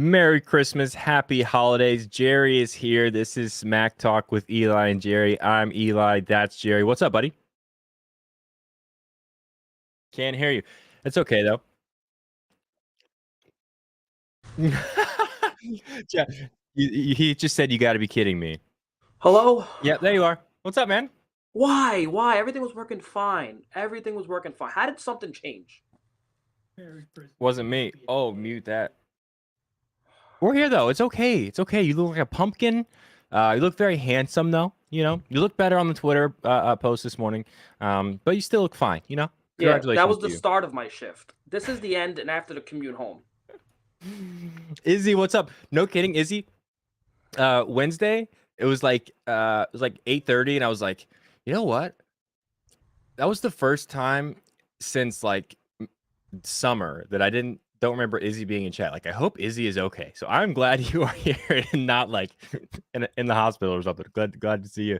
Merry Christmas, happy holidays. Jerry is here. This is Smack Talk with Eli and Jerry. I'm Eli. That's Jerry. What's up, buddy? Can't hear you. It's okay though. Yeah, he just said you got to be kidding me. Hello? Yeah, there you are. What's up, man? Why? Why? Everything was working fine. Everything was working fine. How did something change? Wasn't me. Oh, mute that. We're here though. It's okay. It's okay. You look like a pumpkin. You look very handsome though. You look better on the Twitter post this morning. But you still look fine. Yeah, that Congratulations was to the you. start of my shift. This is the end and after the commute home. Izzy, what's up? No kidding, Izzy. Wednesday, it was like 8:30, and I was like, you know what? That was the first time since like summer that I don't remember Izzy being in chat. Like, I hope Izzy is okay. So I'm glad you are here and not like in the hospital or something. Glad to see you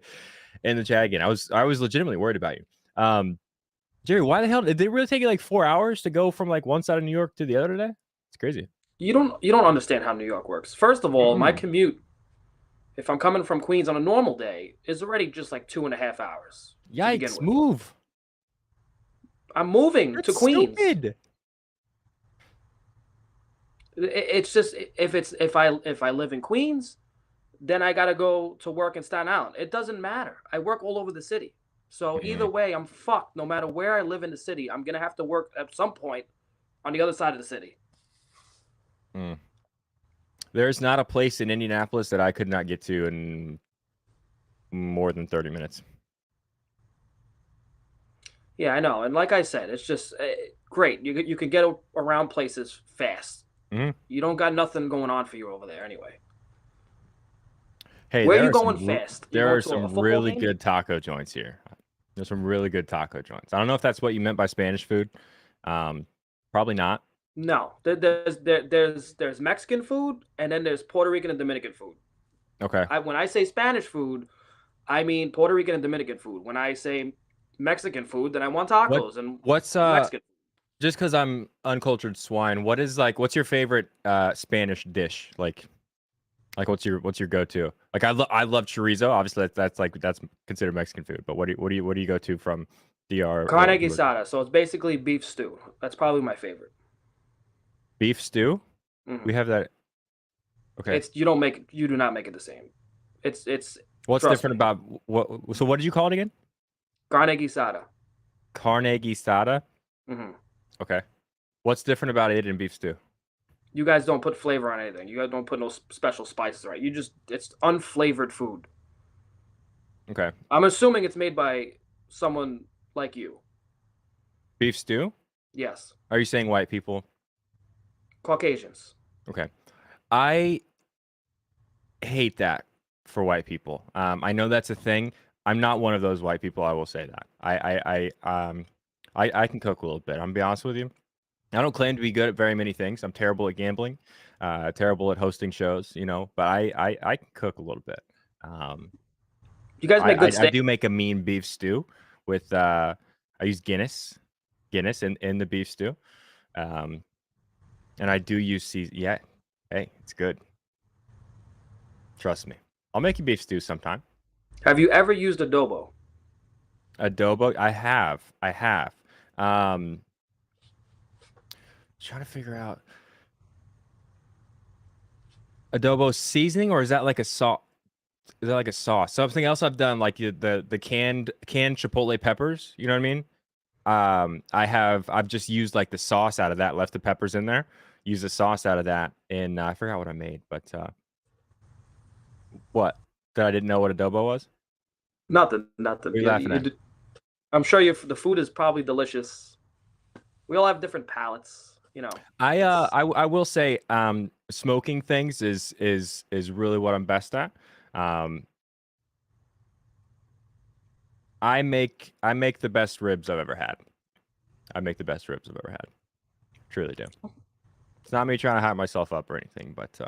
in the chat again. I was legitimately worried about you. Jerry, why the hell did it really take you like 4 hours to go from like one side of New York to the other today? It's crazy. You don't understand how New York works. First of all, my Mm-mm. commute, if I'm coming from Queens on a normal day, is already just like 2.5 hours to begin Yikes! with. Move. I'm moving to That's Queens. stupid. It's just if I live in Queens, then I gotta go to work in Staten Island. It doesn't matter. I work all over the city. So either Mhm. way, I'm fucked. No matter where I live in the city, I'm gonna have to work at some point on the other side of the city. Mm. There's not a place in Indianapolis that I could not get to in more than 30 minutes. Yeah, I know. And like I said, it's just great. You can get around places fast. Mhm. You don't got nothing going on for you over there anyway. Hey, Where are you going fast? You there going are to a some football really game? good taco joints here. There's some really good taco joints. I don't know if that's what you meant by Spanish food. Um, Probably not. No. There's Mexican food and then there's Puerto Rican and Dominican food. Okay. When I say Spanish food, I mean Puerto Rican and Dominican food. When I say Mexican food, then I want What tacos and what's Mexican. just because I'm uncultured swine, what's your favorite Spanish dish? Like what's your go-to? Like I love chorizo. Obviously that's considered Mexican food. But what do you go to from DR or Carne Georgia? guisada. So it's basically beef stew. That's probably my favorite. Beef stew? Hmm. We have that. Okay. It's you do not make it the same. It's What's trust different me. about what? So what did you call it again? Carne guisada. Carne guisada. Hmm. Okay. What's different about it and beef stew? You guys don't put flavor on anything. You guys don't put no special spices, right? It's unflavored food. Okay. I'm assuming it's made by someone like you. Beef stew? Yes. Are you saying white people? Caucasians. Okay. I hate that for white people. I know that's a thing. I'm not one of those white people. I will say that. I can cook a little bit. I'm gonna be honest with you. I don't claim to be good at very many things. I'm terrible at gambling, terrible at hosting shows, but I can cook a little bit. Um, You guys I, make I good I steak. do make a mean beef stew with I use Guinness in the beef stew, um, and I do use yeah, hey, it's good. Trust me. I'll make you beef stew sometime. Have you ever used adobo? Adobo, I have. Um, Trying to figure out adobo seasoning, or is that like a sauce? Is that like a sauce? Something else I've done, like the canned chipotle peppers. You know what I mean? I've just used like the sauce out of that, left the peppers in there, used the sauce out of that, and I forgot what I made, but what? That I didn't know what adobo was? Nothing. Nothing. What are you laughing at? I'm sure the food is probably delicious. We all have different palates. It's I will say, smoking things is really what I'm best at. Um, I make the best ribs I've ever had. I make the best ribs I've ever had. Truly do. It's not me trying to hype myself up or anything, but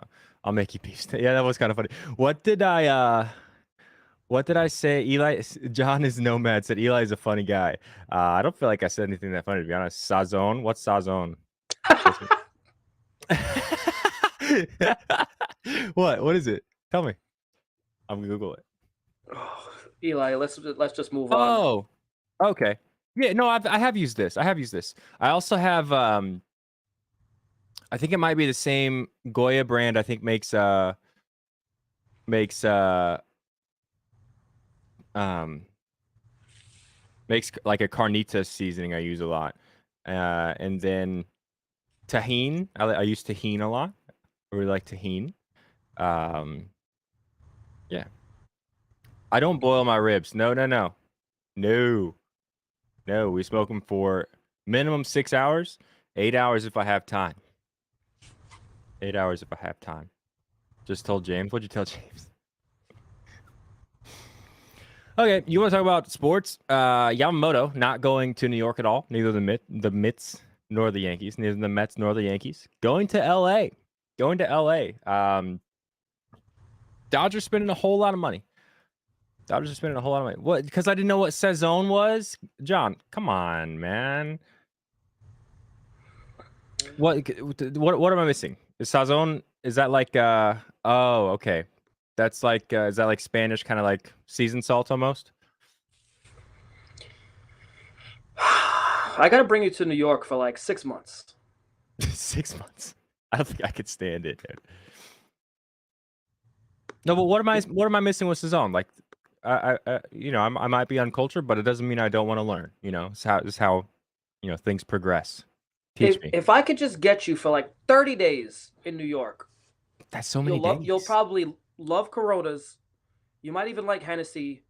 I'll make you beef steak. Yeah, that was kind of funny. What did I say? John is nomad said Eli is a funny guy. I don't feel like I said anything that funny, to be honest. Sazon? What's Sazon? What? What is it? Tell me. I'm gonna Google it. Oh, Eli, let's just move on. Oh, okay. Yeah, no, I have used this. I have used this. I also have I think it might be the same Goya brand. I think makes um makes like a carnitas seasoning I use a lot. And then tahine. I use tahine a lot. I really like tahine. Um, yeah. I don't boil my ribs. No, no, no. No. No, we smoke them for minimum 6 hours, 8 hours if I have time. 8 hours if I have time. Just told James. What'd you tell James? Okay, you want to talk about sports? Yamamoto not going to New York at all. Neither the Mets nor the Yankees. Neither the Mets nor the Yankees. Going to L.A. Going to L.A. Dodgers spending a whole lot of money. Dodgers are spending a whole lot of money. What? Because I didn't know what saison was. John, come on, man. What am I missing? Is sazon? Is that like oh, okay. That's like is that like Spanish kind of like seasoned salt almost? I gotta bring you to New York for like 6 months. 6 months. I don't think I could stand it, dude. No, but what am I missing with sazon? Like you know, I might be uncultured, but it doesn't mean I don't want to learn. You know, it's how you know things progress. Teach me. If I could just get you for like 30 days in New York, That's so many days. you'll probably love Coronas. You might even like Hennessy.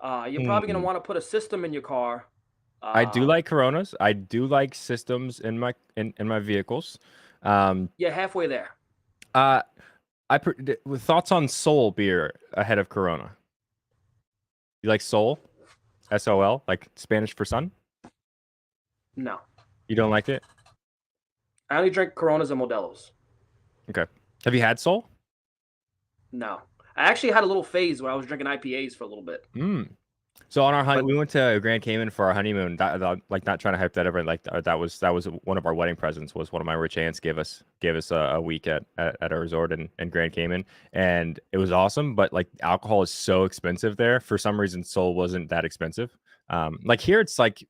You're probably gonna Mm. want to put a system in your car. I do Uh, like Coronas. I do like systems in my vehicles. Um, you're halfway there. uh, with thoughts on Sol beer ahead of Corona. You like Sol? SOL, like Spanish for sun? No, You don't like it? I only drink Coronas and Modelos. Okay. Have you had Sol? No, I actually had a little phase where I was drinking IPAs for a little bit. Mm. So on our But we went to Grand Cayman for our honeymoon. Like not trying to hype that up, like that was one of our wedding presents. Was one of my rich aunts gave us a week at a resort in Grand Cayman, and it was awesome. But like alcohol is so expensive there. For some reason, Sol wasn't that expensive. Like here, it's like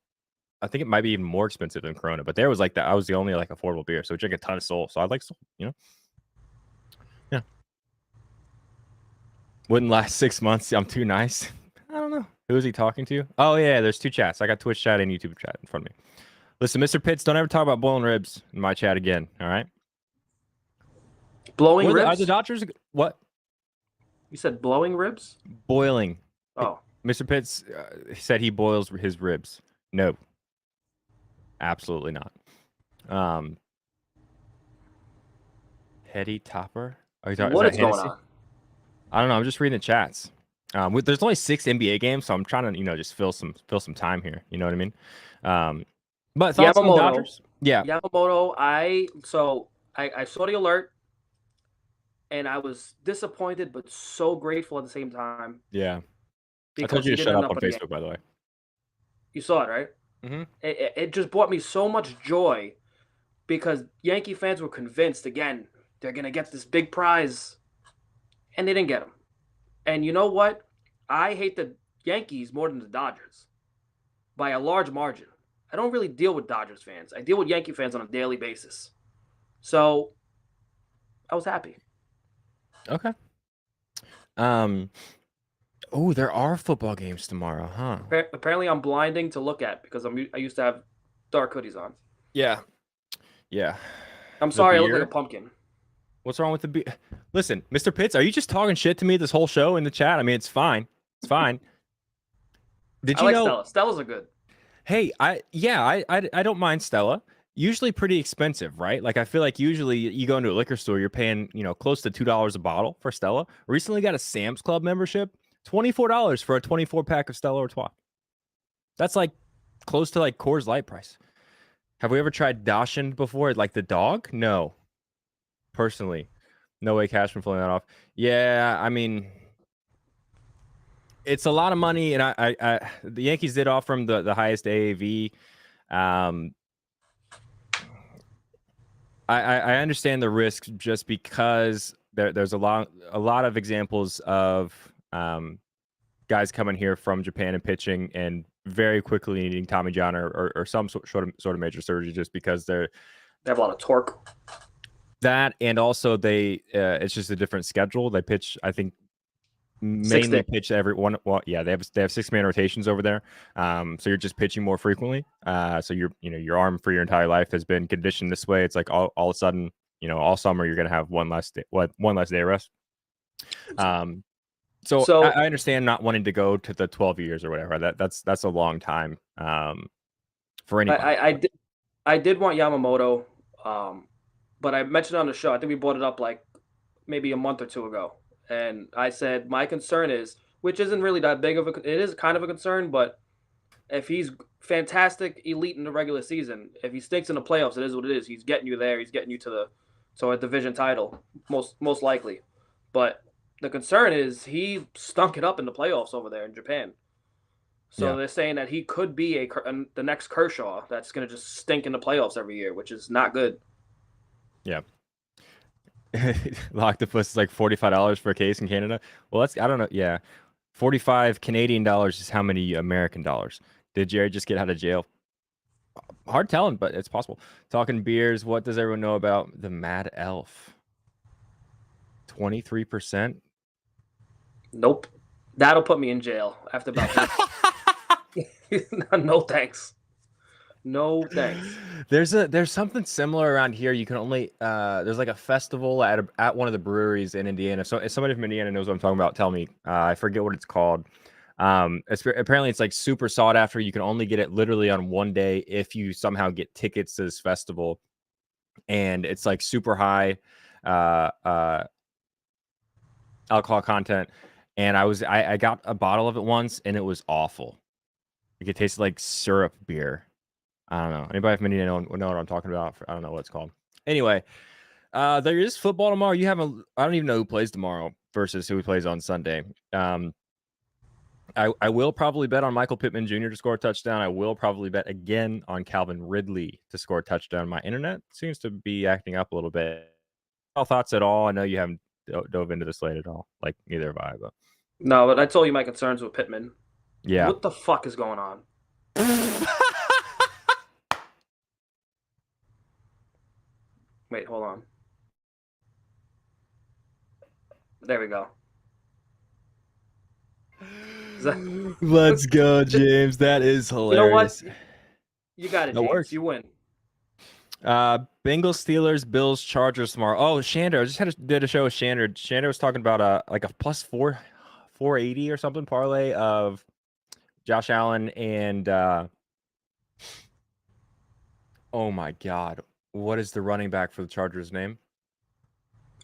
I think it might be even more expensive than Corona. But there was like that. I was the only like affordable beer, so we drink a ton of Sol. So I like Sol. You know, yeah. Wouldn't last 6 months. I'm too nice. I don't know. Who is he talking to? Oh yeah, there's two chats. I got Twitch chat and YouTube chat in front of me. Listen, Mr. Pitts, don't ever talk about boiling ribs in my chat again. All right. blowing Are the ribs? Dodgers what? You said blowing ribs? Boiling. Oh, Mr. Pitts said he boils his ribs. No, absolutely not. Um, Hetty Topper. Are you talking? Is what that is going Hennessy? on? I don't know. I'm just reading the chats. There's only 6 NBA games, so I'm trying to just fill some time here. You know what I mean? Um, but thoughts on Yamamoto. Dodgers? Yeah. Yamamoto. I saw the alert and I was disappointed but so grateful at the same time Yeah. I told because you he to didn't shut end up up on in a game. Facebook, by the way. You saw it, right? Mm-hmm. It just brought me so much joy because Yankee fans were convinced again they're gonna get this big prize, and they didn't get him. And you know what? I hate the Yankees more than the Dodgers by a large margin. I don't really deal with Dodgers fans. I deal with Yankee fans on a daily basis. So I was happy. Okay. Um. Oh, there are football games tomorrow, huh? Apparently, I'm blinding to look at because I used to have dark hoodies on. Yeah. Yeah. I'm The sorry, I look like a beer. pumpkin. What's wrong with the beer? Listen, Mr. Pitts, are you just talking shit to me this whole show in the chat? I mean, it's fine. It's fine. Did I you like know? Stella. Stella's are good. Hey, I don't mind Stella. Usually pretty expensive, right? Like I feel like usually you go into a liquor store, you're paying, close to $2 a bottle for Stella. Recently got a Sam's Club membership, $24 for a 24 pack of Stella Artois. That's like close to like Coors Light price. Have we ever tried Dashin before? Like the dog? No. Personally. No way Cashman pulling that off. Yeah, I mean, it's a lot of money, and the Yankees did offer him the highest AAV. Um, I understand the risk just because there's a lot of examples of guys coming here from Japan and pitching and very quickly needing Tommy John or some sort of major surgery just because they're They have a lot of torque. that, and also they it's just a different schedule. They pitch, I think, 6 mainly days. pitch every one. Well, yeah, they have 6-man rotations over there. So you're just pitching more frequently. So your arm for your entire life has been conditioned this way. It's like all of a sudden, all summer you're gonna have one less day of rest. So I, So I understand not wanting to go to the 12 years or whatever. That's a long time for I, anybody. I, I, did, I did want Yamamoto, but I mentioned on the show, I think we brought it up like maybe a month or two ago. And I said, my concern is, which isn't really that big of a, it is kind of a concern, but if he's fantastic, elite in the regular season, if he stinks in the playoffs, it is what it is. He's getting you there. He's getting you to a division title, most likely. But the concern is he stunk it up in the playoffs over there in Japan. So Yeah, they're saying that he could be the next Kershaw that's going to just stink in the playoffs every year, which is not good. yeah. Octopus is like $45 for a case in Canada. Well, I don't know. Yeah, 45 Canadian dollars is how many American dollars? Did Jerry just get out of jail? Hard telling, but it's possible. Talking beers. What does everyone know about the Mad Elf? 23%. Nope. That'll put me in jail after about 3. No thanks. No thanks. There's something similar around here. You can only there's like a festival at one of the breweries in Indiana. So if somebody from Indiana knows what I'm talking about, tell me. I forget what it's called. Apparently it's like super sought after. You can only get it literally on one day if you somehow get tickets to this festival, and it's like super high uh, uh, alcohol content. And I got a bottle of it once, and it was awful. Like, it tasted like syrup beer. I don't know. Anybody from Indiana know what I'm talking about? I don't know what it's called. Anyway, there is football tomorrow. I don't even know who plays tomorrow versus who plays on Sunday. I will probably bet on Michael Pittman Jr. to score a touchdown. I will probably bet again on Calvin Ridley to score a touchdown. My internet seems to be acting up a little bit. No thoughts at all. I know you haven't dove into the slate at all. Like, neither have I, but No, but I told you my concerns with Pittman. yeah. What the fuck is going on? Wait, hold on. There we go. Let's go, James. That is You know what? hilarious. You got it, That James. works. You win. Bengals, Steelers, Bills, Chargers tomorrow. Oh, Shander. I just did a show with Shander. Shander was talking about like a plus 480 or something parlay of Josh Allen and oh my God, what is the running back for the Chargers name?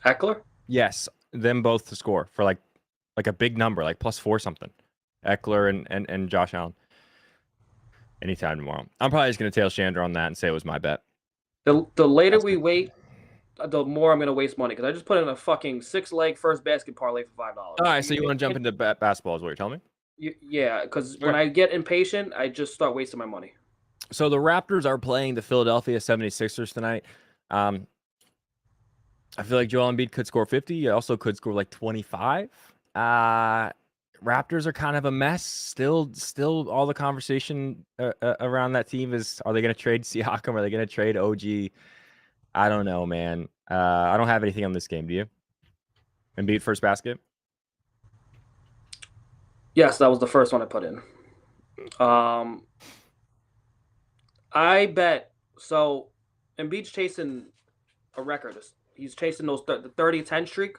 Eckler? Yes, them both to score for like a big number, like plus 4 something. Eckler and Josh Allen. Anytime tomorrow. I'm probably just gonna tail Shander on that and say it was my bet. The later That's we good. wait, the more I'm gonna waste money because I just put in a fucking 6-leg first basket parlay for $5. All right, so you want to jump into basketball? Is what you're telling me? Yeah, because when Okay. I get impatient, I just start wasting my money. So the Raptors are playing the Philadelphia 76ers tonight. I feel like Joel Embiid could score 50. He also could score like 25. Raptors are kind of a mess. Still all the conversation around that team is, are they going to trade Siakam? Are they going to trade OG? I don't know, man. I don't have anything on this game. Do you? Embiid first basket? Yes, that was the first one I put in. I bet so. Embiid's chasing a record. He's chasing the 30-10 streak.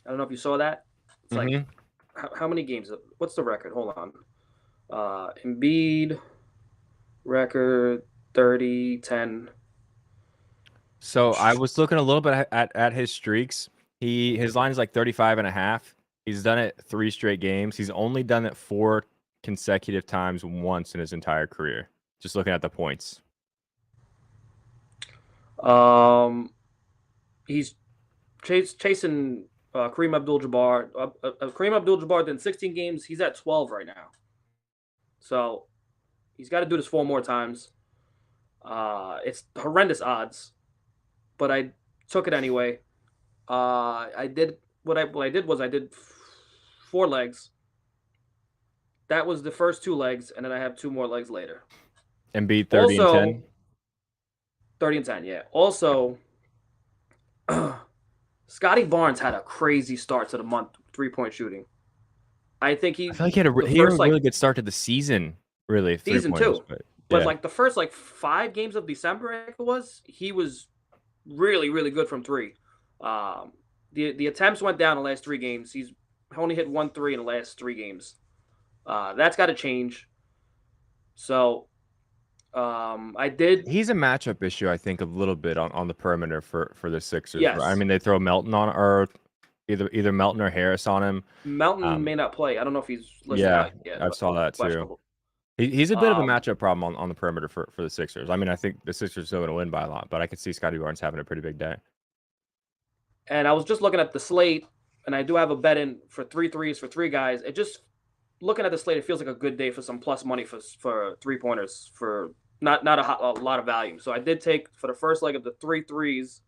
I don't know if you saw that. It's like Mm-hmm. how many games? What's the record? Hold on. Embiid record 30-10. So I was looking a little bit at his streaks. His line is like 35 and a half. He's done it 3 straight games. He's only done it 4 consecutive times once in his entire career. Just looking at the points. He's chasing Kareem Abdul-Jabbar. Kareem Abdul-Jabbar in 16 games. He's at 12 right now. So he's got to do this 4 more times. It's horrendous odds. but I took it anyway. I did what I did was I did 4 legs. That was the first 2 legs, and then I have 2 more legs later. And beat 30 and Also, 10. 30 and 10, yeah. Also, Scotty Barnes had a crazy start to the month 3-point shooting. I think I feel like he had a the he had a first really good start to the season, really, season three-pointers, two, but but yeah. like the first 5 games of December, I think it was, he was really really good from three. Um, the attempts went down the last 3 games. He's only hit 1 3 in the last 3 games. That's got to change. So I did. He's a matchup issue, I think, a little bit on the perimeter for the Sixers. I Yes, mean, they throw Melton on, or either Melton or Harris on him. Melton Um, may not play. I don't know if he's listed yeah, out yet, I but saw that too. questionable. He's a bit of a Um, matchup problem on the perimeter for the Sixers. I mean, I think the Sixers are still going to win by a lot, but I could see Scotty Barnes having a pretty big day. and I was just looking at the slate, and I do have a bet in for 3 threes for 3 guys. It just looking at the slate, it feels like a good day for some plus money for 3-pointers for not a lot of value. So I did take for the first leg of the 3 threes.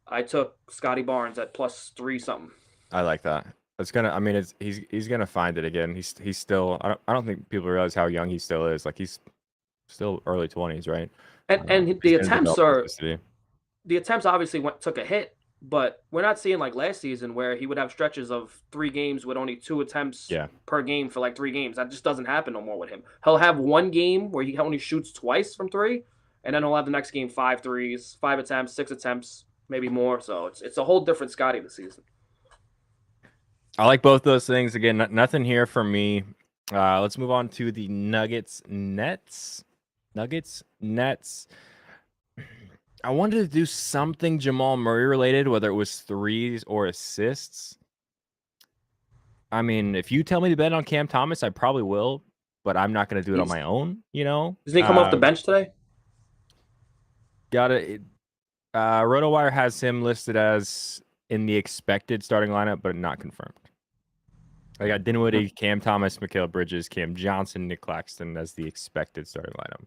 I took Scotty Barnes at +3 something. I like that. It's gonna. I mean, he's gonna find it again. He's still. I don't think people realize how young he still is. Like he's still early 20s, right? And He's the gonna attempts develop are consistency. the attempts obviously took a hit, but we're not seeing like last season where he would have stretches of 3 games with only 2 attempts Yeah. per game for like 3 games. That just doesn't happen no more with him. He'll have one game where he only shoots twice from three, and then he'll have the next game 5 threes, 5 attempts, 6 attempts, maybe more. So it's a whole different Scotty this season. I like both those things. Again, nothing here for me. Let's move on to the Nuggets Nets. Nuggets Nets. I wanted to do something Jamal Murray related, whether it was threes or assists. I mean, if you tell me to bet on Cam Thomas, I probably will, but I'm not going to do it on He's my own. You know, Doesn't he come off the bench today? got it. RotoWire has him listed as in the expected starting lineup, but not confirmed. I got Dinwiddie, Cam Thomas, Mikal Bridges, Cam Johnson, Nick Claxton as the expected starting lineup.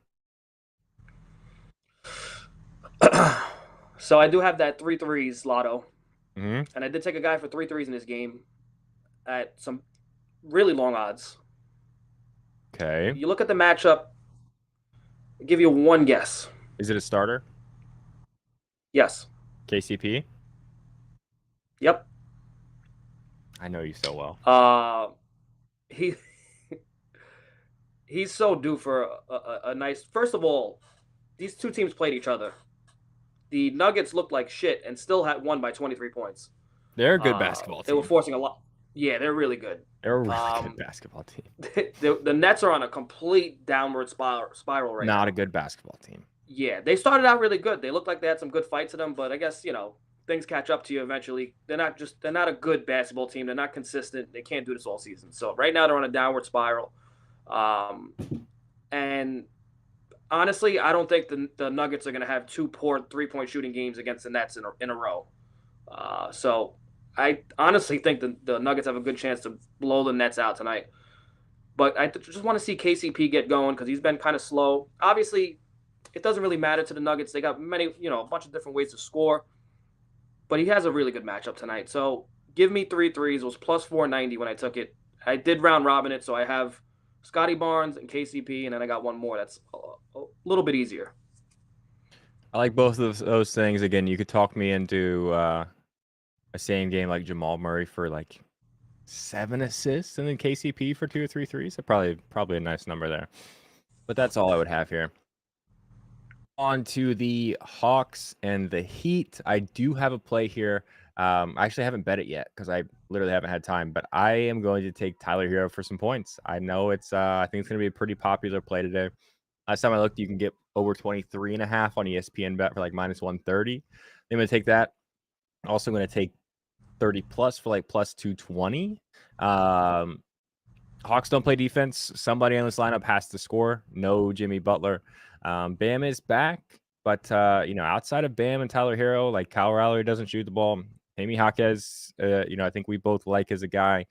So I do have that 3 threes lotto, Mm-hmm. and I did take a guy for 3 threes in this game at some really long odds. Okay. You look at the matchup. I'll give you one guess. Is it a starter? Yes. KCP? Yep. I know you so well. He he's so due for a nice. First of all, these two teams played each other. The Nuggets looked like shit and still had won by 23 points. They're a good basketball They team. were forcing a lot. Yeah, they're really good. They're a really good basketball team. The Nets are on a complete downward spiral right now. Not a good basketball team. Yeah, they started out really good. They looked like they had some good fights in them, but I guess, things catch up to you eventually. They're not a good basketball team. They're not consistent. They can't do this all season. So right now they're on a downward spiral. And honestly, I don't think the Nuggets are going to have 2 poor 3-point shooting games against the Nets in a row. So I honestly think the Nuggets have a good chance to blow the Nets out tonight. But I just want to see KCP get going because he's been kind of slow. Obviously, it doesn't really matter to the Nuggets. They got a bunch of different ways to score. But he has a really good matchup tonight. So give me 3 threes. It was plus 490 when I took it. I did round robin it, so I have Scotty Barnes and KCP, and then I got one more that's a little bit easier. I like both of those things. Again, you could talk me into a same game like Jamal Murray for like 7 assists and then KCP for 2 or 3 threes. So probably a nice number there. But that's all I would have here. On to the Hawks and the Heat. I do have a play here. I actually haven't bet it yet because I literally haven't had time, but I am going to take Tyler Hero for some points. I know I think it's going to be a pretty popular play today. Last time I looked, you can get over 23.5 on ESPN bet for like minus 130. I'm going to take that. Also going to take 30 plus for like plus 220. Hawks don't play defense. Somebody on this lineup has to score. No Jimmy Butler. Bam is back, but outside of Bam and Tyler Hero, like Kyle Lowry doesn't shoot the ball. Jaime Jaquez, I think we both like as a guy.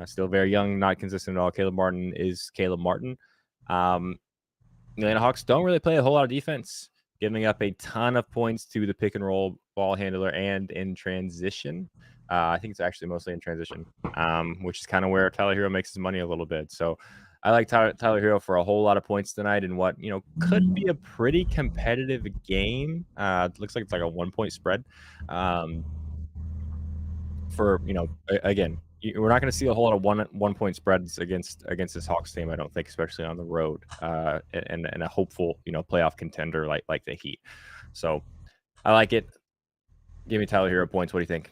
Still very young, not consistent at all. Caleb Martin is Caleb Martin. The Hawks don't really play a whole lot of defense. giving up a ton of points to the pick and roll ball handler and in transition. I think it's actually mostly in transition, which is kind of where Tyler Hero makes his money a little bit. So I like Tyler Hero for a whole lot of points tonight in what, could be a pretty competitive game. Looks like it's like a 1-point spread. For, again, we're not going to see a whole lot of 1-point spreads against this Hawks team, I don't think, especially on the road, and a hopeful, playoff contender like the Heat. So I like it. Give me Tyler Hero points. What do you think?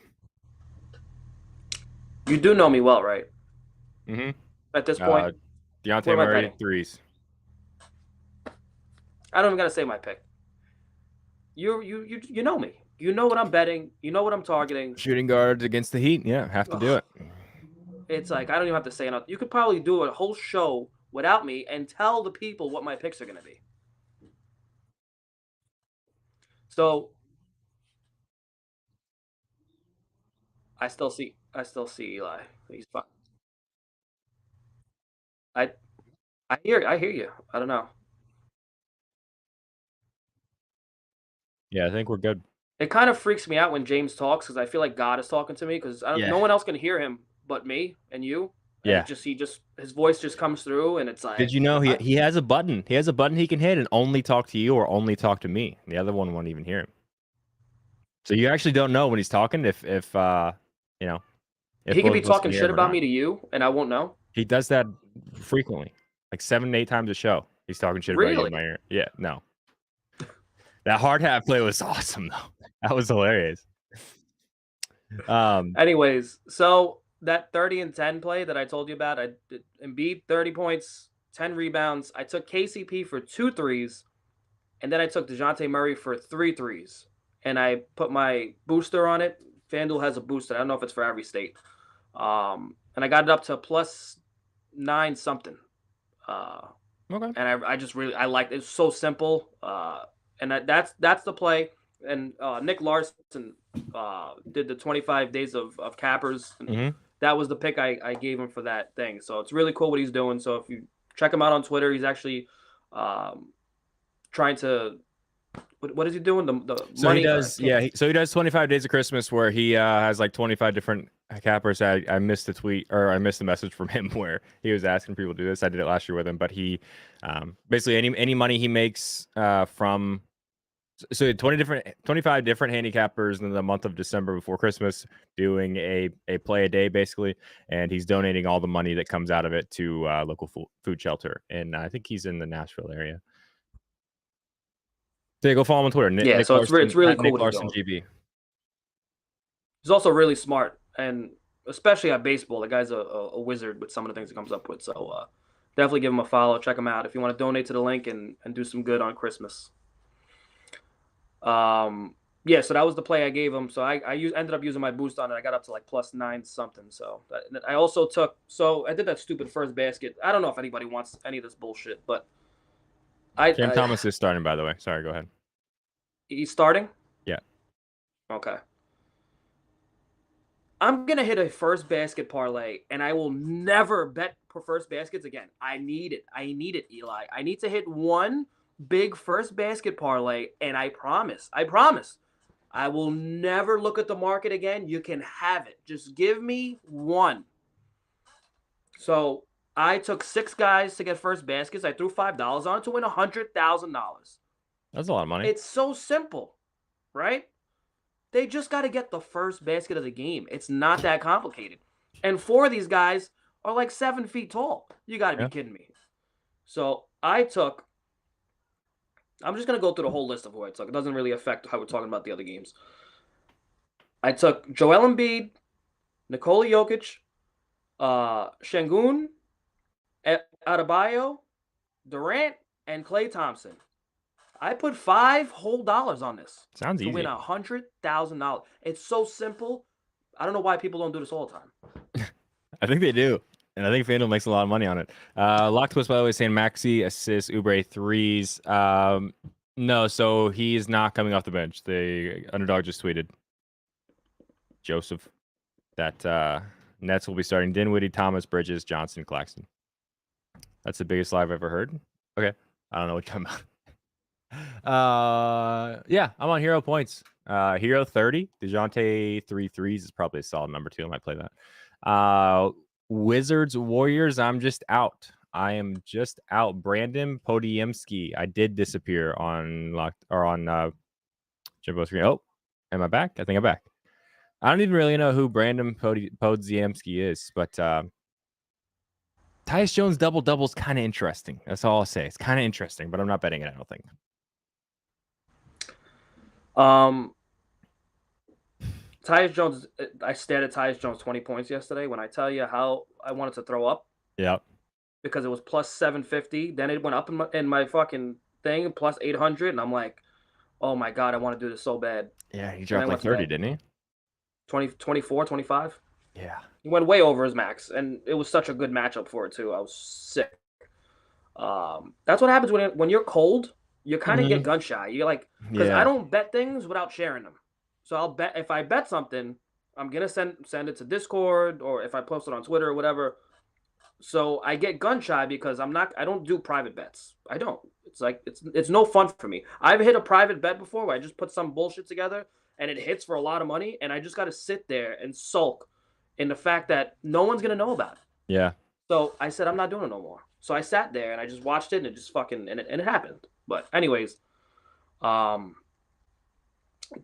You do know me well, right? Mm-hmm. At this point, Dejounte Murray threes. I don't even gotta say my pick. You know me. You know what I'm betting. You know what I'm targeting. Shooting guards against the Heat. Yeah, have to do it. It's like I don't even have to say enough. You could probably do a whole show without me and tell the people what my picks are gonna be. So I still see Eli. He's fine. I hear you. I don't know. Yeah, I think we're good. It kind of freaks me out when James talks because I feel like God is talking to me because no one else can hear him but me and you. And Yeah. His voice just comes through and it's like. Did you know he has a button? He has a button he can hit and only talk to you or only talk to me. The other one won't even hear him. So you actually don't know when he's talking if he could be talking shit about me to you and I won't know. He does that frequently, like 7 to 8 times a show. He's talking shit about you in my ear. Yeah, no. That hard hat play was awesome though. That was hilarious. Anyways, so that 30 and 10 play that I told you about, I did Embiid 30 points, 10 rebounds. I took KCP for 2 threes, and then I took DeJounte Murray for 3 threes. And I put my booster on it. FanDuel has a booster. I don't know if it's for every state. And I got it up to plus 9 something. Okay. And I liked it. It's so simple. And that's the play. And Nick Larson did the 25 days of cappers. And that was the pick I gave him for that thing. So it's really cool what he's doing. So if you check him out on Twitter, he's actually trying to. What is he doing? So money, he does, so he does 25 days of Christmas where he has like 25 different cappers. I missed the tweet or I missed the message from him where he was asking people to do this. I did it last year with him, but he basically any money he makes from 25 different handicappers in the month of December before Christmas, doing a play a day basically, and he's donating all the money that comes out of it to local food shelter, and I think he's in the Nashville area. So go follow him on Twitter. Nick so Larson, it's really cool. Nick Larson GB. He's also really smart, and especially at baseball, the guy's a wizard with some of the things he comes up with. So definitely give him a follow. Check him out if you want to donate to the link and do some good on Christmas. Yeah, so that was the play I gave him. So I ended up using my boost on it. I got up to like plus 9 something. So I also took. So I did that stupid first basket. I don't know if anybody wants any of this bullshit, but Cam Thomas is starting, by the way. Sorry, go ahead. He's starting? Yeah. Okay. I'm going to hit a first basket parlay, and I will never bet for first baskets again. I need it. I need it, Eli. I need to hit one big first basket parlay, and I promise, I will never look at the market again. You can have it. Just give me one. So I took 6 guys to get first baskets. I threw $5 on it to win $100,000. That's a lot of money. It's so simple, right? They just got to get the first basket of the game. It's not that complicated. And 4 of these guys are like 7 feet tall. You got to be kidding me. So I'm just going to go through the whole list of who I took. It doesn't really affect how we're talking about the other games. I took Joel Embiid, Nikola Jokic, Şengün, Adebayo, Durant, and Klay Thompson. I put $5 whole on this. Sounds easy. To win $100,000. It's so simple. I don't know why people don't do this all the time. I think they do. And I think FanDuel makes a lot of money on it. Lock Twist, by the way, saying Maxey assists, Oubre threes. No, so he's not coming off the bench. The underdog just tweeted, Joseph, that Nets will be starting Dinwiddie, Thomas, Bridges, Johnson, Claxton. That's the biggest lie I've ever heard. Okay. I don't know what you're talking about. Yeah, I'm on hero points. Hero 30. DeJounte 3 threes is probably a solid number too. I might play that. Wizards Warriors. I'm just out. I am just out. Brandon Podiemski. I did disappear on locked or on Jimbo screen. Oh, am I back? I think I'm back. I don't even really know who Brandon Podziemski is, but Tyus Jones double is kind of interesting. That's all I'll say. It's kind of interesting, but I'm not betting it. I don't think. Tyus Jones. I stared at Tyus Jones 20 points yesterday. When I tell you how I wanted to throw up. Yep. Because it was plus 750. Then it went up in my fucking thing plus 800, and I'm like, oh my god, I want to do this so bad. Yeah, he dropped like 30, didn't he? 20, 24, 25. Yeah. He went way over his max, and it was such a good matchup for it too. I was sick. That's what happens when you're cold. You kind of get gun shy. You're like, because I don't bet things without sharing them. So I'll bet if I bet something, I'm gonna send it to Discord, or if I post it on Twitter or whatever. So I get gun shy because I don't do private bets. I don't. It's like it's no fun for me. I've hit a private bet before where I just put some bullshit together and it hits for a lot of money, and I just got to sit there and sulk in the fact that no one's gonna know about it. Yeah. So I said I'm not doing it no more. So I sat there and I just watched it, and it just fucking and it happened. But anyways,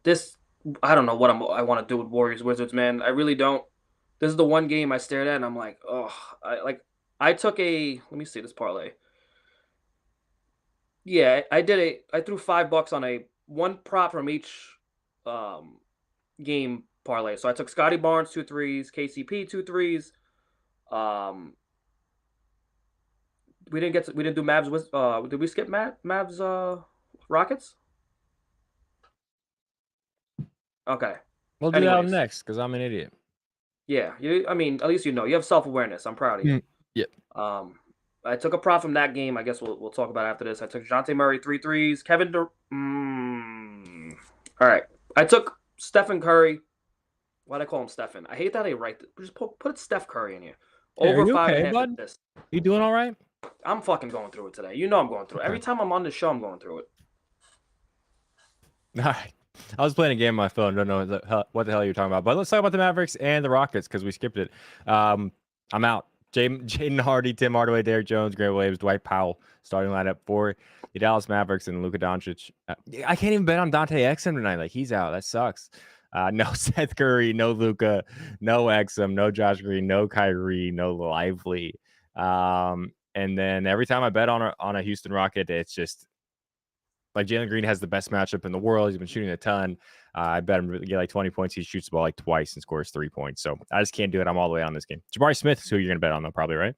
this I don't know what I want to do with Warriors Wizards, man. I really don't. This is the one game I stared at, and I'm like, oh, I took a. Let me see this parlay. Yeah, I threw $5 on a one prop from each game parlay. So I took Scotty Barnes 2 threes, KCP 2 threes. We didn't do Mavs with did we skip Mavs Rockets? Okay. We'll do that next because I'm an idiot. Yeah, I mean, at least you know you have self-awareness. I'm proud of you. Yep. I took a prop from that game. I guess we'll talk about it after this. I took DeJounte Murray 3 threes. All right. I took Stephen Curry. Why'd I call him Stephen? I hate that I write. Just put Steph Curry in here. Over 5.5 assists. You doing all right? I'm fucking going through it today. You know I'm going through it. Every time I'm on this show, I'm going through it. All right. I was playing a game on my phone. Don't know what the hell you're talking about. But let's talk about the Mavericks and the Rockets because we skipped it. I'm out. Jaden Hardy, Tim Hardaway, Derrick Jones, Grant Williams, Dwight Powell starting lineup for the Dallas Mavericks and Luka Doncic. I can't even bet on Dante Exum tonight. Like, he's out. That sucks. No Seth Curry, no Luka, no Exum, no Josh Green, no Kyrie, no Lively. And then every time I bet on a Houston Rocket, it's just like Jalen Green has the best matchup in the world. He's been shooting a ton. I bet him to get like 20 points. He shoots the ball like twice and scores 3 points. So I just can't do it. I'm all the way on this game. Jabari Smith is who you're going to bet on, though, probably, right?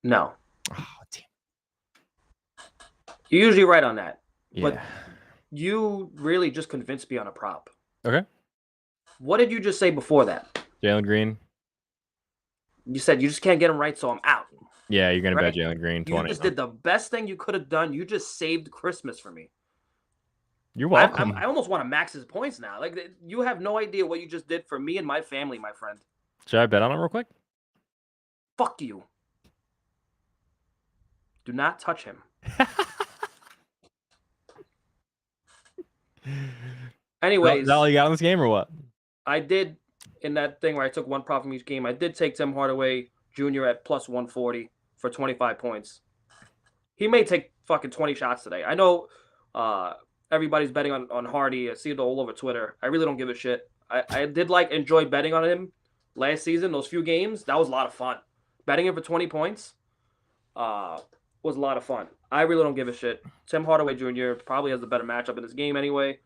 No. Oh, damn. You're usually right on that. Yeah. But you really just convinced me on a prop. Okay. What did you just say before that? Jalen Green. You said you just can't get him right, so I'm out. Yeah, you're going to bet Jalen Green 20. You just did the best thing you could have done. You just saved Christmas for me. You're welcome. I almost want to max his points now. Like, you have no idea what you just did for me and my family, my friend. Should I bet on it real quick? Fuck you. Do not touch him. Anyways. Is that all you got in this game or what? I did, in that thing where I took one prop from each game, I did take Tim Hardaway Jr. at plus 140 for 25 points. He may take fucking 20 shots today. I know everybody's betting on Hardy. I see it all over Twitter. I really don't give a shit. I did enjoy betting on him last season, those few games. That was a lot of fun. Betting him for 20 points was a lot of fun. I really don't give a shit. Tim Hardaway Jr. probably has the better matchup in this game anyway.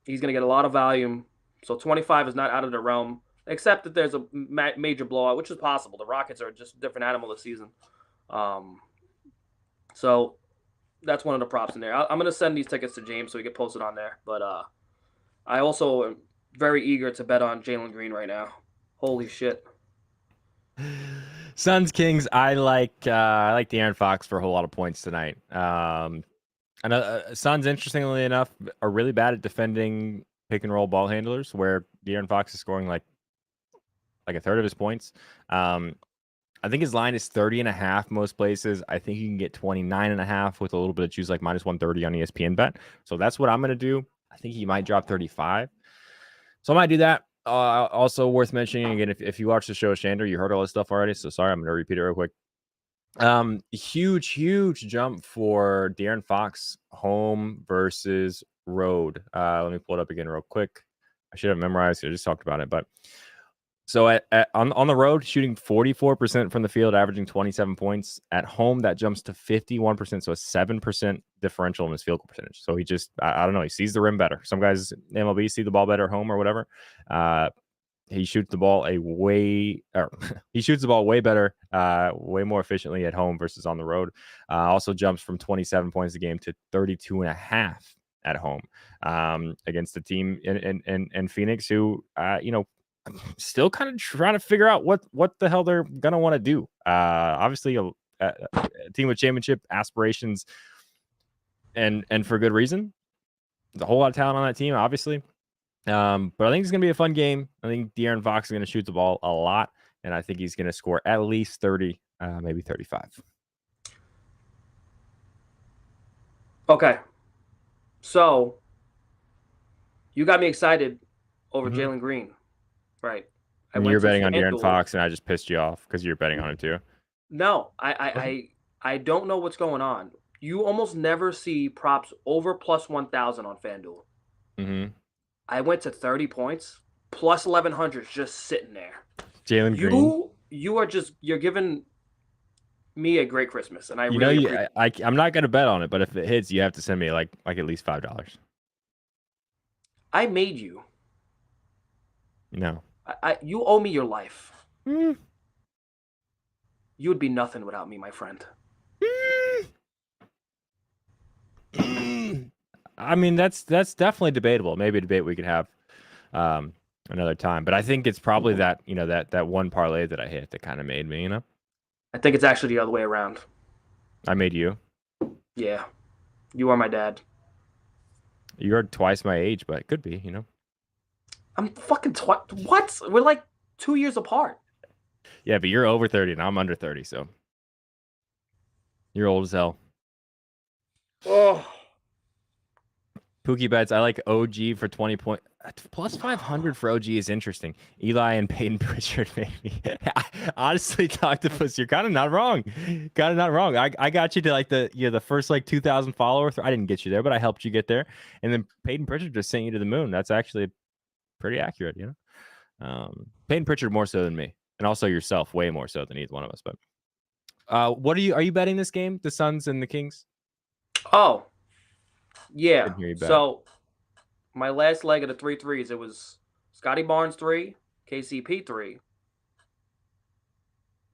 He's going to get a lot of volume. So 25 is not out of the realm, except that there's a major blowout, which is possible. The Rockets are just a different animal this season. So that's one of the props in there. I'm going to send these tickets to James so he can post it on there. But I also am very eager to bet on Jalen Green right now. Holy shit. Suns Kings. I like De'Aaron Fox for a whole lot of points tonight. And Suns, interestingly enough, are really bad at defending pick and roll ball handlers, where De'Aaron Fox is scoring like a third of his points. I think his line is 30.5 most places. I think you can get 29.5 with a little bit of juice, like -130 on ESPN bet. So that's what I'm going to do. I think he might drop 35. So I might do that. Also worth mentioning again, if you watch the show Shander, you heard all this stuff already. So sorry, I'm going to repeat it real quick. Huge jump for De'Aaron Fox, home versus road. Let me pull it up again real quick. I should have memorized. I just talked about it, but so on the road, shooting 44% from the field, averaging 27 points. At home, that jumps to 51%, so a 7% differential in his field goal percentage. So he just, I don't know, he sees the rim better. Some guys in MLB see the ball better at home or whatever. He shoots the ball he shoots the ball way better, way more efficiently at home versus on the road. Also jumps from 27 points a game to 32.5 at home against the team in Phoenix, who still kind of trying to figure out what the hell they're gonna want to do. Obviously, a team with championship aspirations, and for good reason. There's a whole lot of talent on that team, obviously. But I think it's gonna be a fun game. I think De'Aaron Fox is gonna shoot the ball a lot, and I think he's gonna score at least 30, maybe 35. Okay. So you got me excited over Mhm. Jalen Green. Right. I And you're went to betting on De'Aaron FanDuel. Fox, and I just pissed you off because you're betting on it too. No, Okay. I don't know what's going on. You almost never see props over plus 1,000 on FanDuel. Mm-hmm. I went to 30 points, plus 1,100 just sitting there. Jalen Green. You are just you're giving me a great Christmas, and I You know, really appreciate. I'm not gonna bet on it, but if it hits, you have to send me like at least $5. I made you. No. You owe me your life. Mm. You would be nothing without me, my friend. I mean, that's definitely debatable. Maybe a debate we could have um, another time. But I think it's probably that that one parlay that I hit that kind of made me. I think it's actually the other way around. I made you. Yeah, you are my dad. You're twice my age, but it could be. I'm fucking what? We're like 2 years apart. Yeah, but you're over 30 and I'm under 30, so you're old as hell. Oh, Pookie bets. I like OG for 20 point. Plus 500 for OG is interesting. Eli and Peyton Pritchard, maybe. Honestly, Octopus, you're kind of not wrong. Kind of not wrong. I got you to like the first like 2,000 followers. I didn't get you there, but I helped you get there. And then Peyton Pritchard just sent you to the moon. That's actually pretty accurate, Peyton Pritchard more so than me, and also yourself, way more so than either one of us. But are you betting this game? The Suns and the Kings? oh, yeah. Didn't hear you bet. So my last leg of the three threes, it was Scotty Barnes 3, KCP 3,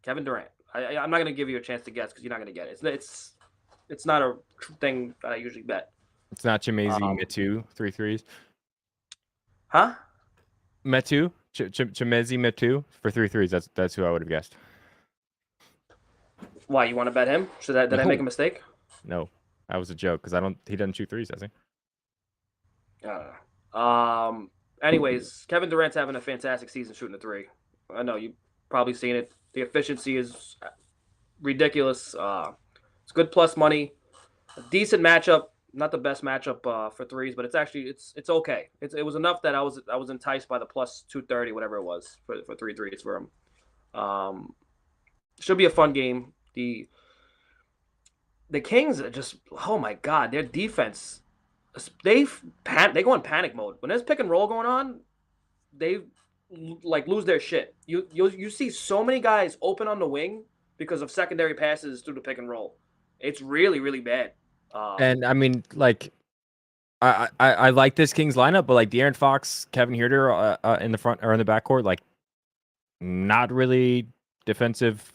Kevin Durant. I'm not gonna give you a chance to guess because you're not gonna get it. It's not a thing that I usually bet. It's not Chimezie Um, Metu, 3 threes. huh? Metu, Chimezie Metu for 3 threes. That's who I would have guessed. Why you want to bet him? Did I make a No, mistake? no, that was a joke because he doesn't shoot threes, does he? Anyways, Kevin Durant's having a fantastic season shooting a three. I know you've probably seen it. The efficiency is ridiculous. It's good plus money. A decent matchup. Not the best matchup for threes, but it's okay. It was enough that I was enticed by the plus 230, whatever it was for three threes for him. Should be a fun game. The Kings are just, oh my god, their defense, they go in panic mode when there's pick and roll going on. They like lose their shit. You see so many guys open on the wing because of secondary passes through the pick and roll. It's really bad. And I mean, like, I like this Kings lineup, but like De'Aaron Fox, Kevin Huerter in the front or in the backcourt, like, not really defensive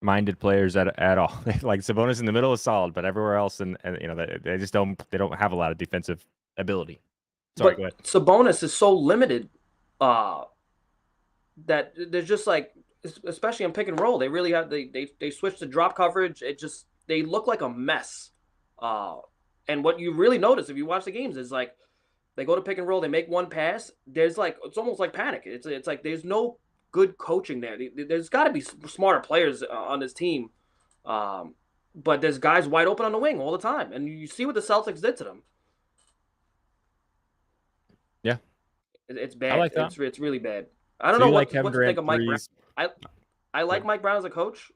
minded players at all. Like Sabonis in the middle is solid, but everywhere else, and they just don't have a lot of defensive ability. Sorry, go But ahead. Sabonis is so limited uh, that there's just like, especially on pick and roll, they really have they switch to drop coverage. They look like a mess. And what you really notice if you watch the games is like they go to pick and roll, they make one pass. There's like it's almost like panic. It's like there's no good coaching there. There's got to be smarter players on this team, but there's guys wide open on the wing all the time, and you see what the Celtics did to them. Yeah, It's I bad. like that. It's really bad. I don't So know you like what Kevin to think Durant of Mike Brown. threes? I like Mike Brown as a coach.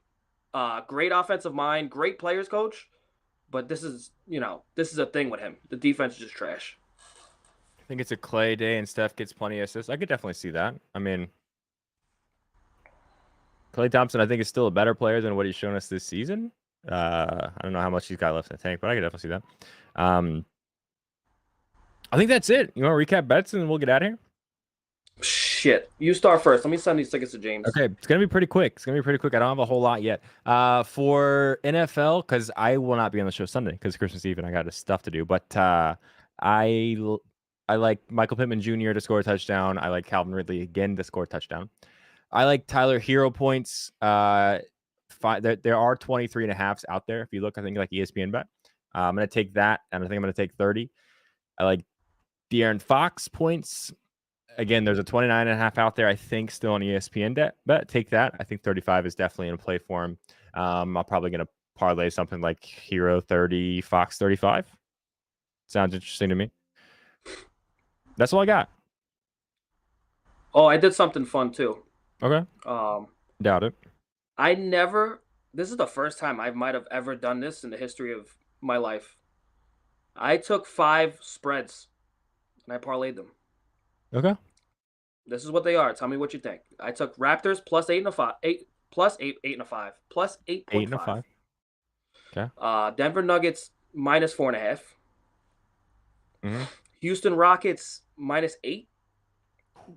Great offensive mind, great players coach. But this is a thing with him. The defense is just trash. I think it's a Clay day and Steph gets plenty of assists. I could definitely see that. I mean, Clay Thompson, I think, is still a better player than what he's shown us this season. I don't know how much he's got left in the tank, but I could definitely see that. I think that's it. You want to recap bets and we'll get out of here? Shit. You start first. Let me send these tickets to James. Okay, it's gonna be pretty quick. I don't have a whole lot yet. For NFL, because I will not be on the show Sunday because Christmas Eve and I got stuff to do. But I like Michael Pittman Jr. to score a touchdown. I like Calvin Ridley again to score a touchdown. I like Tyler Hero points. There are 23.5s out there. If you look, I think like ESPN bet. I'm gonna take that, and I think I'm gonna take 30. I like De'Aaron Fox points. Again, there's a 29.5 out there, I think, still on ESPN bet. Take that. I think 35 is definitely in play for him. I'm probably going to parlay something like Hero 30, Fox 35. Sounds interesting to me. That's all I got. Oh, I did something fun too. Okay. Doubt it. This is the first time I might have ever done this in the history of my life. I took 5 spreads and I parlayed them. Okay. This is what they are. Tell me what you think. I took Raptors plus 8.5, plus 8.5. Okay. Denver Nuggets minus 4.5. Mm-hmm. Houston Rockets minus 8.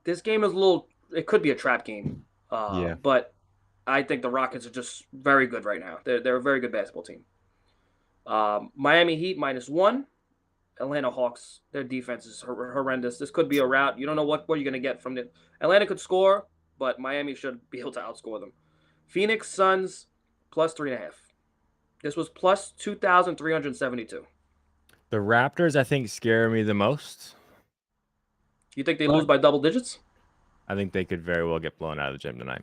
This game is it could be a trap game. Yeah. But I think the Rockets are just very good right now. They're a very good basketball team. Miami Heat minus 1. Atlanta Hawks, their defense is horrendous. This could be a rout. You don't know what you're going to get from it. Atlanta could score, but Miami should be able to outscore them. Phoenix Suns plus 3.5. This was plus 2,372. The Raptors, I think, scare me the most. You think they lose by double digits? I think they could very well get blown out of the gym tonight.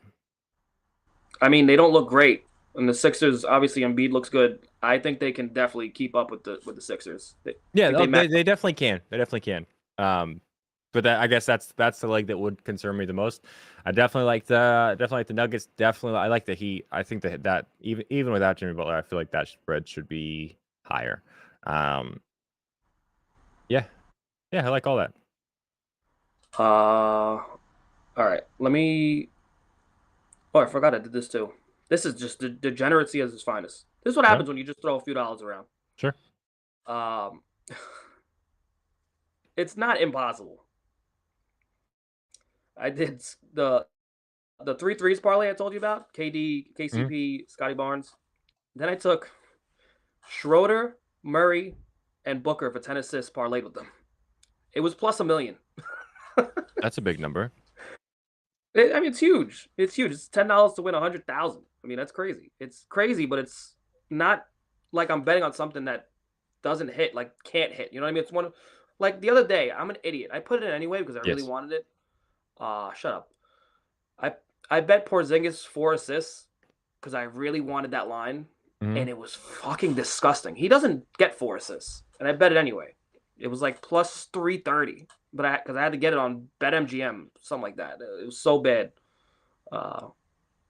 I mean, they don't look great. And the Sixers, obviously, Embiid looks good. I think they can definitely keep up with the Sixers. They definitely can. They definitely can. But I guess that's the leg that would concern me the most. I definitely like the Nuggets. Definitely, I like the Heat. I think that even without Jimmy Butler, I feel like that spread should be higher. Yeah, I like all that. All right. Let me. Oh, I forgot I did this too. This is just the degeneracy at its finest. This is what happens when you just throw a few dollars around. Sure. It's not impossible. I did the 3 threes parlay I told you about. KD, KCP, Scotty Barnes. Then I took Schroeder, Murray, and Booker for 10 assists parlayed with them. It was plus $1 million. That's a big number. I mean, it's huge. It's huge. It's $10 to win 100,000. I mean, that's crazy. It's crazy, but it's not like I'm betting on something that doesn't hit, like can't hit. You know what I mean? It's one like the other day. I'm an idiot. I put it in anyway because I really wanted it. Shut up. I bet Porzingis 4 assists because I really wanted that line, and it was fucking disgusting. He doesn't get 4 assists, and I bet it anyway. It was like plus 330, but because I had to get it on BetMGM, something like that. It was so bad.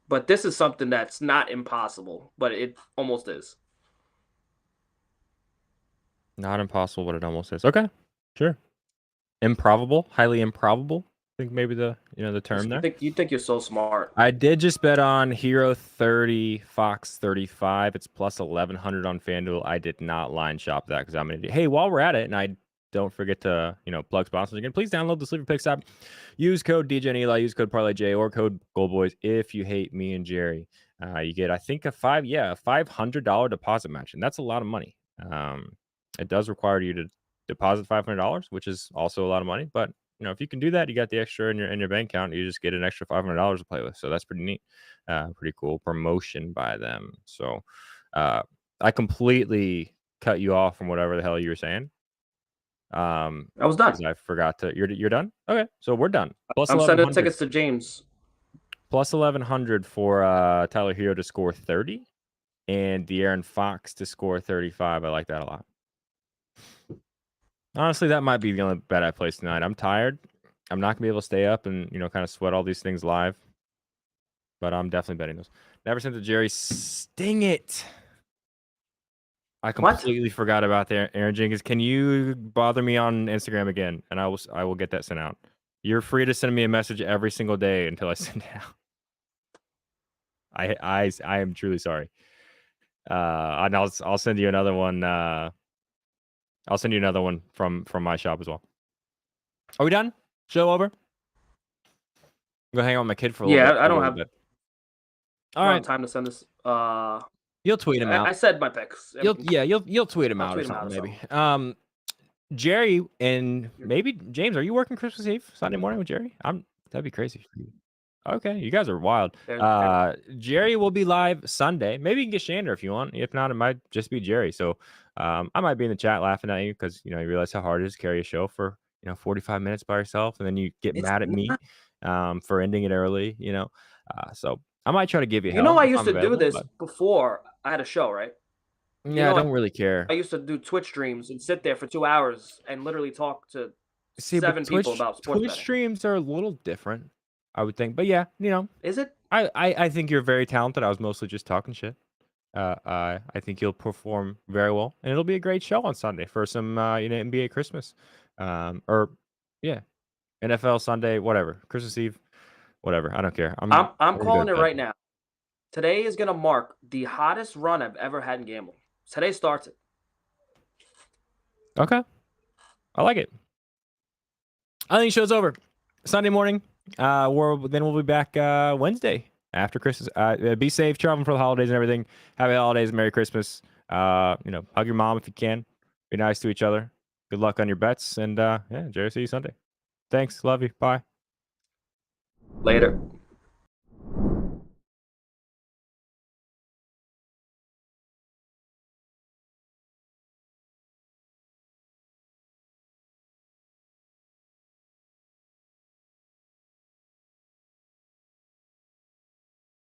But this is something that's not impossible, but it almost is. Not impossible, but it almost is. Okay, sure. Improbable, highly improbable. I think maybe the term there. You think you're so smart. I did just bet on Hero 30, Fox 35. It's plus 1,100 on FanDuel. I did not line shop that because I'm an idiot. Hey, while we're at it, and I don't forget to plug sponsors again, please download the Sleeper Picks app. Use code DJ and Eli, use code ParlayJ or code GoldBoys if you hate me and Jerry. You get, I think, a $500 deposit match, and that's a lot of money. It does require you to deposit $500, which is also a lot of money, but if you can do that, you got the extra in your bank account. You just get an extra $500 to play with. So that's pretty neat. Pretty cool promotion by them. So I completely cut you off from whatever the hell you were saying. I was done. I forgot to. You're done. Okay, so we're done. Plus I'm sending tickets to James. plus 1100 for Tyler Hero to score 30 and De'Aaron Fox to score 35. I like that a lot. Honestly, that might be the only bet I place tonight. I'm tired. I'm not gonna be able to stay up and kind of sweat all these things live. But I'm definitely betting those. Never sent to Jerry. Sting it. I completely forgot about that, Aaron Jenkins. Can you bother me on Instagram again, and I will get that sent out. You're free to send me a message every single day until I send it out. I am truly sorry. And I'll send you another one. I'll send you another one from my shop as well. Are we done? Show over. Go hang out with my kid for a little bit. I don't have All right. time to send this. You'll tweet him out. I said my picks. You'll tweet him I'll out tweet or him out something or maybe. Jerry and maybe James, are you working Christmas Eve Sunday morning with Jerry? That'd be crazy for you. Okay, you guys are wild. Jerry will be live Sunday. Maybe you can get Shander if you want. If not, it might just be Jerry. So I might be in the chat laughing at you because you realize how hard it is to carry a show for 45 minutes by yourself, and then you get mad at me for ending it early. So I might try to give you help. I used to do this before I had a show, right? Yeah, I don't really care. I used to do Twitch streams and sit there for 2 hours and literally talk to 7 people about sports Twitch betting. streams are a little different, I would think. But yeah, Is it? I think you're very talented. I was mostly just talking shit. I think you'll perform very well, and it'll be a great show on Sunday for some NBA Christmas, or yeah, NFL Sunday, whatever, Christmas Eve, whatever. I don't care. I'm calling it right now. Today is gonna mark the hottest run I've ever had in gambling. Today starts it. Okay, I like it. I think show's over Sunday morning. We'll be back Wednesday after Christmas. Be safe, traveling for the holidays and everything. Happy holidays, Merry Christmas. Hug your mom if you can. Be nice to each other. Good luck on your bets, and Jerry, see you Sunday. Thanks, love you, bye. Later.